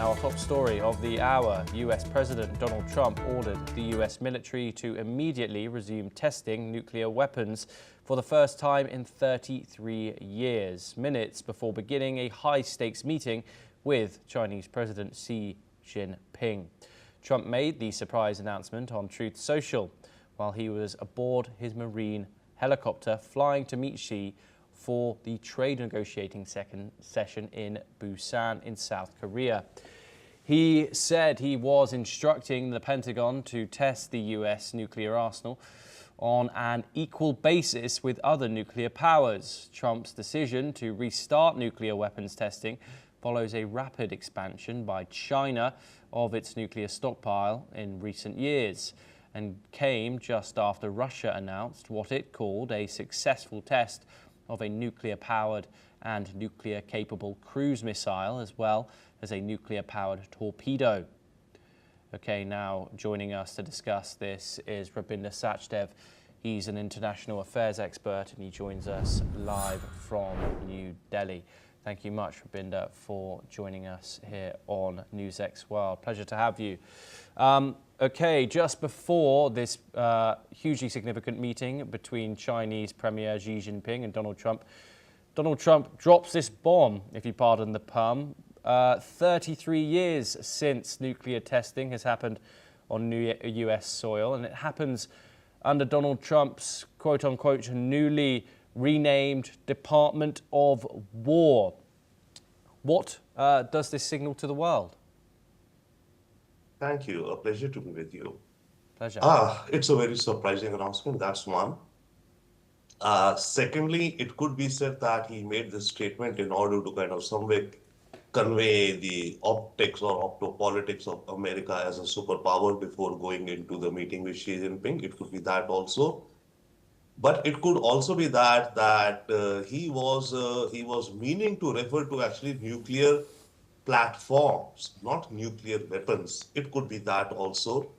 Now, our top story of the hour, US President Donald Trump ordered the US military to immediately resume testing nuclear weapons for the first time in 33 years, minutes before beginning a high-stakes meeting with Chinese President Xi Jinping. Trump made the surprise announcement on Truth Social while he was aboard his Marine helicopter flying to meet Xi for the trade negotiating second session in Busan in South Korea. He said he was instructing the Pentagon to test the US nuclear arsenal on an equal basis with other nuclear powers. Trump's decision to restart nuclear weapons testing follows a rapid expansion by China of its nuclear stockpile in recent years and came just after Russia announced what it called a successful test of a nuclear-powered and nuclear-capable cruise missile, as well as a nuclear-powered torpedo. Okay, now joining us to discuss this is Rabinder Sachdev. He's an international affairs expert and he joins us live from New Delhi. Thank you much, Rabinder, for joining us here on NewsX World. Pleasure to have you. Okay, just before this hugely significant meeting between Chinese Premier Xi Jinping and Donald Trump drops this bomb, if you pardon the pun. 33 years since nuclear testing has happened on US soil, and it happens under Donald Trump's quote-unquote newly renamed Department of War. What does this signal to the world? Thank you. A pleasure to be with you. Pleasure. It's a very surprising announcement. That's one. Secondly, it could be said that he made this statement in order to kind of some way convey the optics or optopolitics of America as a superpower before going into the meeting with Xi Jinping. It could be that also. But it could also be that he was meaning to refer to actually nuclear platforms, not nuclear weapons. It could be that also.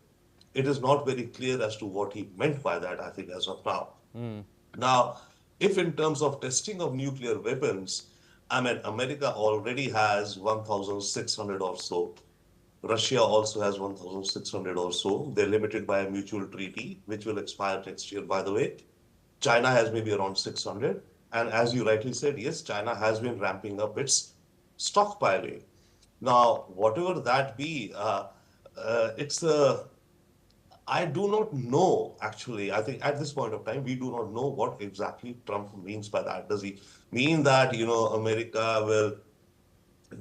It is not very clear as to what he meant by that, I think, as of now. Now, if in terms of testing of nuclear weapons, I mean, America already has 1,600 or so. Russia also has 1,600 or so. They're limited by a mutual treaty, which will expire next year, by the way. China has maybe around 600. And as you rightly said, yes, China has been ramping up its stockpiling. Now, whatever that be, I do not know, actually. I think at this point of time, we do not know what exactly Trump means by that. Does he mean that, America will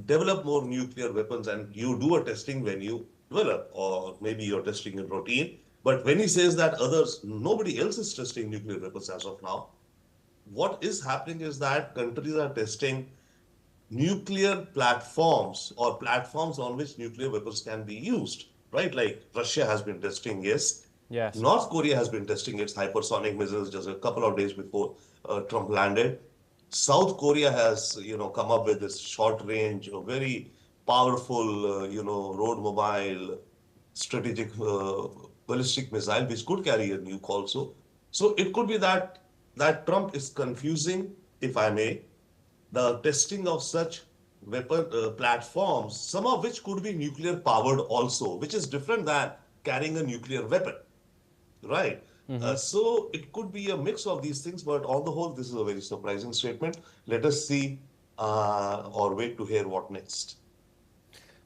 develop more nuclear weapons and you do a testing when you develop, or maybe you're testing in routine? But when he says that nobody else is testing nuclear weapons as of now, what is happening is that countries are testing nuclear platforms or platforms on which nuclear weapons can be used, right? Like Russia has been testing, yes. North Korea has been testing its hypersonic missiles just a couple of days before Trump landed. South Korea has, come up with this short-range, very powerful, road mobile strategic ballistic missile, which could carry a nuke also. So it could be that Trump is confusing, if I may, the testing of such weapon platforms, some of which could be nuclear powered also, which is different than carrying a nuclear weapon, right? So it could be a mix of these things, but on the whole, this is a very surprising statement. Let us see or wait to hear what next.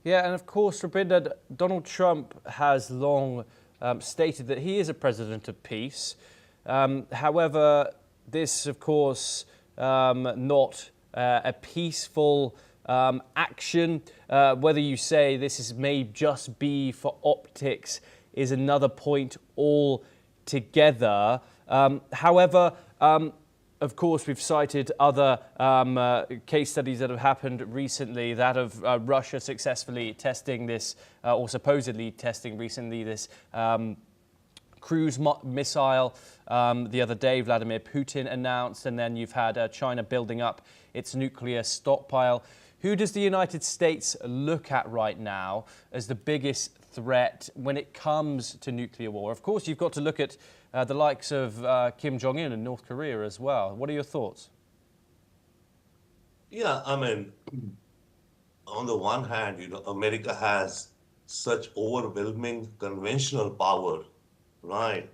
Yeah, and of course, Rabinder, Donald Trump has long stated that he is a president of peace. However, this, of course, not a peaceful action. Whether you say may just be for optics is another point altogether. However, of course, we've cited other case studies that have happened recently, that of Russia successfully testing this, or supposedly testing recently this cruise missile. The other day, Vladimir Putin announced, and then you've had China building up its nuclear stockpile. Who does the United States look at right now as the biggest threat when it comes to nuclear war? Of course, you've got to look at the likes of Kim Jong-un and North Korea as well. What are your thoughts? Yeah, I mean, on the one hand, America has such overwhelming conventional power, right?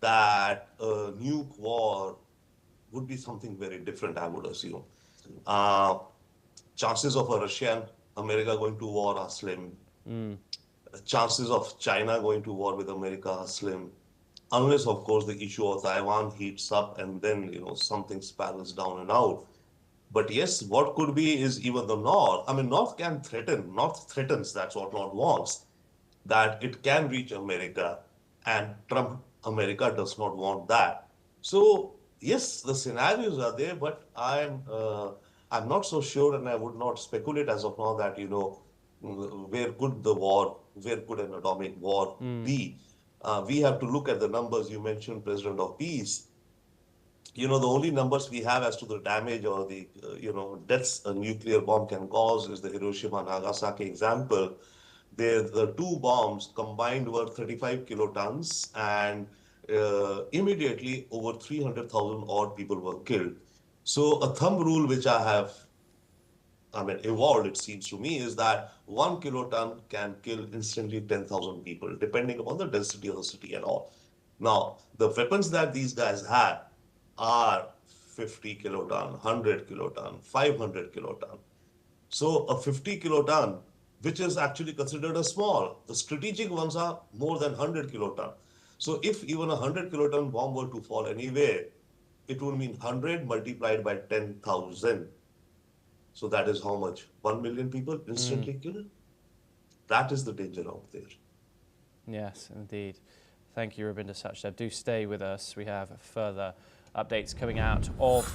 That a nuke war would be something very different, I would assume. Uh, Chances of a Russian America going to war are slim. Chances of China going to war with America are slim. Unless, of course, the issue of Taiwan heats up and then, something spirals down and out. But yes, what could be is even the North. I mean, North can threaten. North threatens. That's what North wants. That it can reach America, and Trump America does not want that. So yes, the scenarios are there, but I'm not so sure, and I would not speculate as of now that where could an atomic war be? We have to look at the numbers. You mentioned President of Peace. The only numbers we have as to the damage or the deaths a nuclear bomb can cause is the Hiroshima Nagasaki example. There, the two bombs combined were 35 kilotons, and immediately over 300,000 odd people were killed. So a thumb rule which evolved, it seems to me, is that 1 kiloton can kill instantly 10,000 people, depending upon the density of the city and all. Now, the weapons that these guys had are 50 kiloton, 100 kiloton, 500 kiloton. So a 50 kiloton, which is actually considered a small, the strategic ones are more than 100 kiloton. So if even a 100 kiloton bomb were to fall anywhere, it would mean 100 multiplied by 10,000. So that is how much? 1 million people instantly killed? That is the danger out there. Yes, indeed. Thank you, Rabinder Sachdeb. Do stay with us. We have further updates coming out of